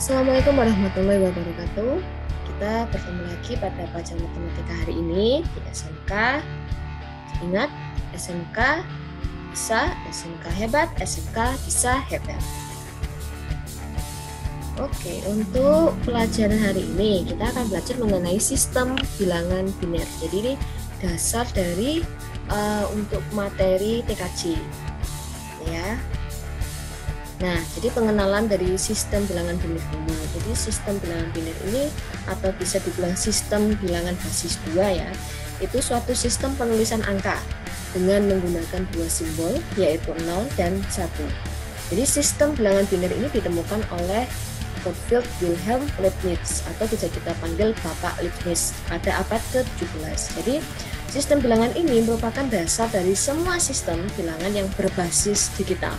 Assalamualaikum warahmatullahi wabarakatuh. Kita bertemu lagi pada pelajaran matematika hari ini di SMK. Ingat, SMK bisa, SMK hebat, SMK bisa hebat. Oke, untuk pelajaran hari ini kita akan belajar mengenai sistem bilangan biner. Jadi ini dasar dari untuk materi TKJ, ya. Nah, jadi pengenalan dari sistem bilangan biner dulu. Jadi sistem bilangan biner ini atau bisa dibilang sistem bilangan basis 2 ya, itu suatu sistem penulisan angka dengan menggunakan dua simbol yaitu 0 dan 1. Jadi sistem bilangan biner ini ditemukan oleh Gottfried Wilhelm Leibniz atau bisa kita panggil Bapak Leibniz pada abad ke-17. Jadi sistem bilangan ini merupakan dasar dari semua sistem bilangan yang berbasis digital.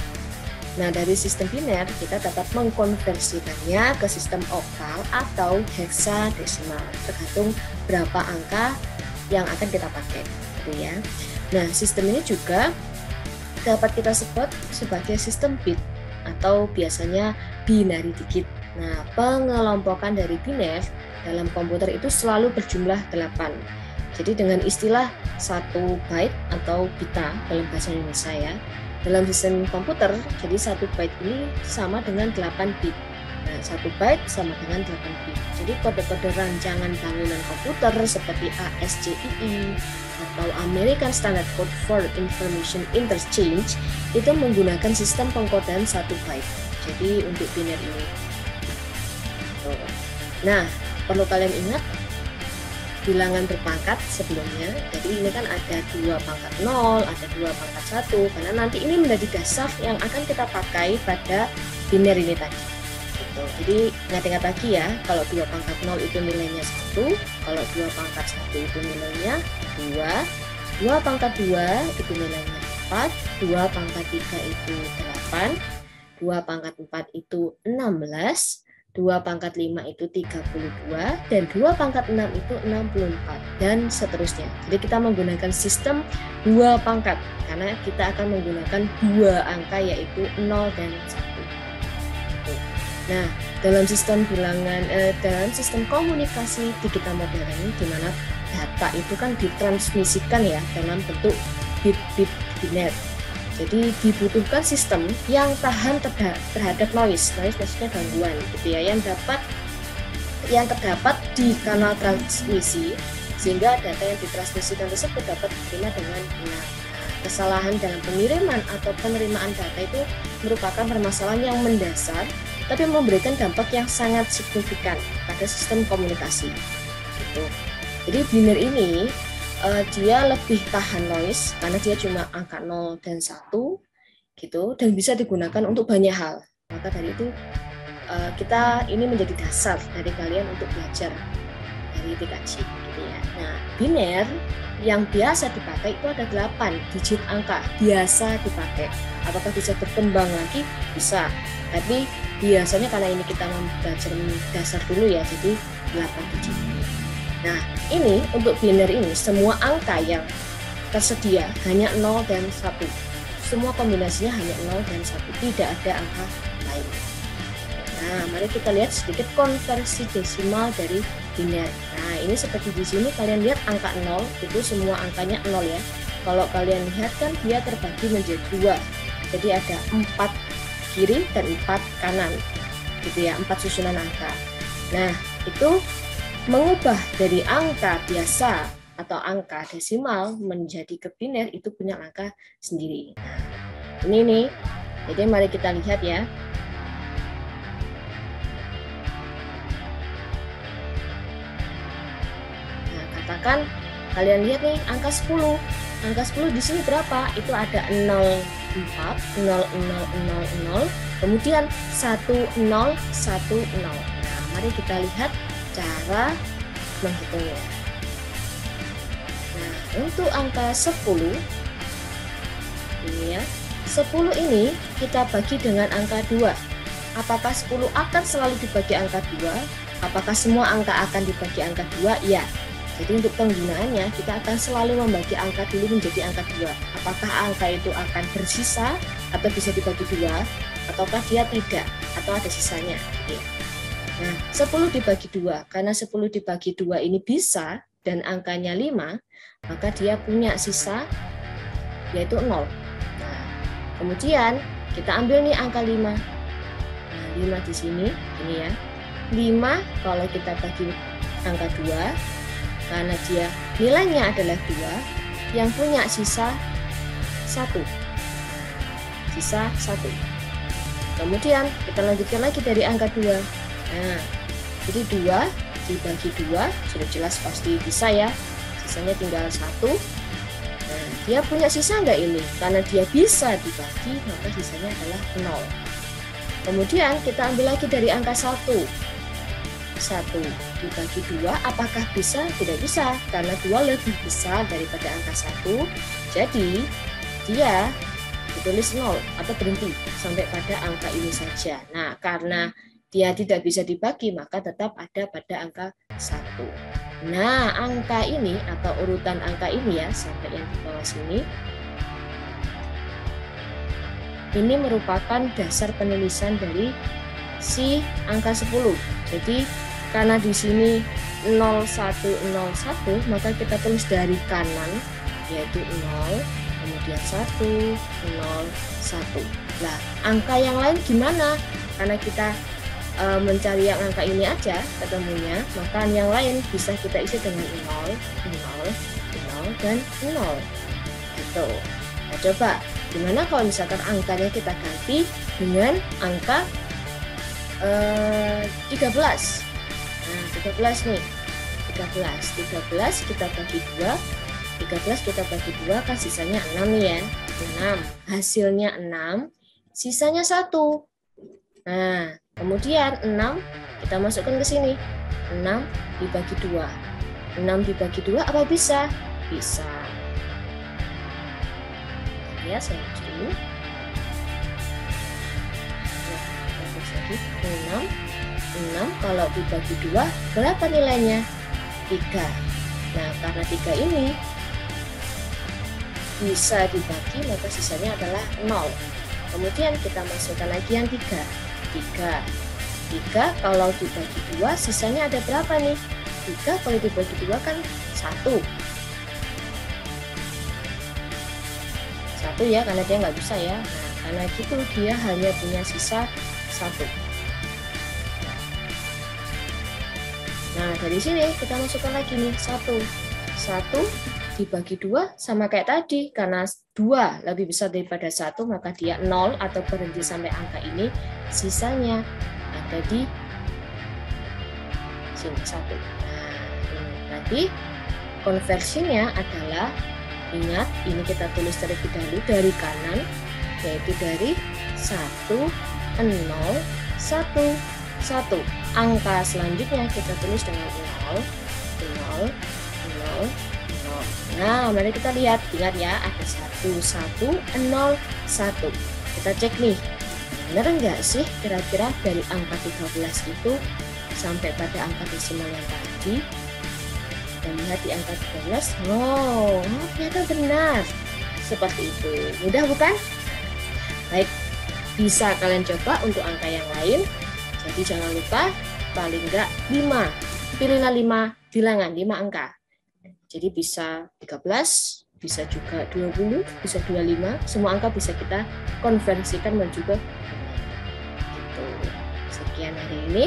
Nah, dari sistem biner kita dapat mengkonversikannya ke sistem oktal atau heksadesimal, tergantung berapa angka yang akan kita pakai, gitu ya. Nah, sistem ini juga dapat kita sebut sebagai sistem bit atau biasanya binary digit. Nah, pengelompokan dari biner dalam komputer itu selalu berjumlah 8. Jadi dengan istilah 1 byte atau bita dalam bahasa Indonesia ya. Dalam sistem komputer, jadi 1 byte ini sama dengan 8 bit. Nah, 1 byte sama dengan 8 bit. Jadi kode-kode rancangan bangunan komputer seperti ASCII atau American Standard Code for Information Interchange itu menggunakan sistem pengkodean 1 byte. Jadi untuk biner ini. Nah, perlu kalian ingat bilangan berpangkat sebelumnya. Jadi ini kan ada 2 pangkat 0, ada 2 pangkat 1, karena nanti ini menjadi dasar yang akan kita pakai pada biner ini tadi. Gitu. Jadi ingat-ingat lagi ya, kalau 2 pangkat 0 itu nilainya 1, kalau 2 pangkat 1 itu nilainya 2, 2 pangkat 2 itu nilainya 4, 2 pangkat 3 itu 8, 2 pangkat 4 itu 16, 2 pangkat 5 itu 32, dan 2 pangkat 6 itu 64, dan seterusnya. Jadi kita menggunakan sistem 2 pangkat, karena kita akan menggunakan 2 angka yaitu 0 dan 1. Nah, dalam sistem bilangan, dalam sistem komunikasi digital modern, di mana data itu kan ditransmisikan ya dalam bentuk bit-bit biner. Jadi dibutuhkan sistem yang tahan terhadap noise maksudnya gangguan gitu ya, yang terdapat di kanal transmisi sehingga data yang ditransmisikan tersebut dapat diterima dengan benar. Kesalahan dalam pengiriman atau penerimaan data itu merupakan permasalahan yang mendasar tapi memberikan dampak yang sangat signifikan pada sistem komunikasi. Gitu. Jadi biner ini dia lebih tahan noise karena dia cuma angka 0 dan 1 gitu, dan bisa digunakan untuk banyak hal. Maka dari itu kita ini menjadi dasar dari kalian untuk belajar dari TKJ gitu ya. Nah, biner yang biasa dipakai itu ada 8 digit angka biasa dipakai. Apakah bisa berkembang lagi? Bisa. Tapi biasanya karena ini kita belajar dasar dulu ya, jadi 8 digit. Nah, ini untuk biner ini semua angka yang tersedia hanya 0 dan 1. Semua kombinasinya hanya 0 dan 1, tidak ada angka lain. Nah, mari kita lihat sedikit konversi desimal dari biner. Nah, ini seperti di sini kalian lihat angka 0 itu semua angkanya 0 ya. Kalau kalian lihat kan dia terbagi menjadi 2. Jadi ada 4 kiri dan 4 kanan. Gitu ya, 4 susunan angka. Nah, itu mengubah dari angka biasa atau angka desimal menjadi ke biner itu punya angka sendiri. Nah, ini nih. Jadi mari kita lihat ya. Nah, katakan kalian lihat nih angka 10. Angka 10 di sini berapa? Itu ada 04, 0000, kemudian 1010. Nah, mari kita lihat cara menghitungnya. Nah, untuk angka 10 ini ya, 10 ini kita bagi dengan angka 2. Apakah 10 akan selalu dibagi angka 2? Apakah semua angka akan dibagi angka 2? Ya. Jadi untuk penggunaannya kita akan selalu membagi angka dulu menjadi angka 2. Apakah angka itu akan bersisa atau bisa dibagi 2, ataukah dia tidak atau ada sisanya. Ya. Nah, 10 dibagi 2. Karena 10 dibagi 2 ini bisa dan angkanya 5, maka dia punya sisa yaitu 0. Nah, kemudian kita ambil nih angka 5. Nah, 5 di sini, ini ya. 5 kalau kita bagi angka 2, karena dia nilainya adalah 2, yang punya sisa 1. Sisa 1. Kemudian kita lanjutkan lagi dari angka 2. Nah, jadi 2 dibagi 2 sudah jelas pasti bisa ya. Sisanya tinggal 1. Nah, dia punya sisa nggak ini? Karena dia bisa dibagi, maka sisanya adalah 0. Kemudian kita ambil lagi dari angka 1. 1 dibagi 2, apakah bisa? Tidak bisa, karena 2 lebih besar daripada angka 1. Jadi, dia ditulis 0 atau berhenti sampai pada angka ini saja. Nah, karena dia tidak bisa dibagi, maka tetap ada pada angka 1. Nah, angka ini atau urutan angka ini ya, sampai yang di bawah sini, ini merupakan dasar penulisan dari si angka 10. Jadi, karena di sini 0101, maka kita tulis dari kanan, yaitu 0, kemudian 1, 0, 1. Nah, angka yang lain gimana? Karena kita mencari yang angka ini aja ketemunya, maka yang lain bisa kita isi dengan 0, 0, 0, dan 0. Gitu. Nah, coba, gimana kalau misalkan angkanya kita ganti dengan angka 13. Nah, 13 nih. 13 kita bagi 2. 13 kita bagi 2 kan sisanya 6 nih ya. 6. Hasilnya 6, sisanya 1. Nah, kemudian 6 kita masukkan ke sini. 6 dibagi 2. 6 dibagi 2 apa bisa? Bisa. Ya, saya hapus dulu. Nah, hapus lagi. 6 kalau dibagi 2 berapa nilainya? 3. Nah, karena 3 ini bisa dibagi, maka sisanya adalah 0. Kemudian kita masukkan lagi yang 3. 3 kalau dibagi 2 sisanya ada berapa nih? 3 kalau dibagi 2 kan 1. 1 ya, karena dia nggak bisa ya. Nah, karena gitu dia hanya punya sisa 1. Nah, dari sini kita masukkan lagi nih 1. 1 dibagi 2 sama kayak tadi, karena 2 lebih besar daripada 1, maka dia 0 atau berhenti sampai angka ini. Sisanya ada di sini 1. Nah, ini berarti konversinya adalah, ingat ini kita tulis terlebih dahulu dari kanan, yaitu dari 1, 0, 1, 1. Angka selanjutnya kita tulis dengan 0, 0, 0, 0. Nah, mari kita lihat. Ingat ya, ada 1, 1, 0, 1. Kita cek nih, benar nggak sih kira-kira dari angka 13 itu sampai pada angka desimal yang tadi? Kita lihat di angka 13, oh ternyata benar. Seperti itu. Mudah bukan? Baik, bisa kalian coba untuk angka yang lain. Jadi jangan lupa paling enggak 5. Pilihlah 5 bilangan, 5 angka. Jadi bisa 13, bisa juga 20, bisa 25. Semua angka bisa kita konversikan menuju ke gitu. Sekian hari ini.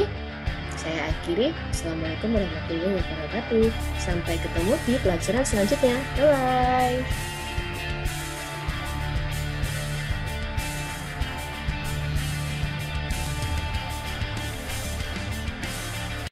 Saya akhiri. Assalamualaikum warahmatullahi wabarakatuh. Sampai ketemu di pelajaran selanjutnya. Bye-bye.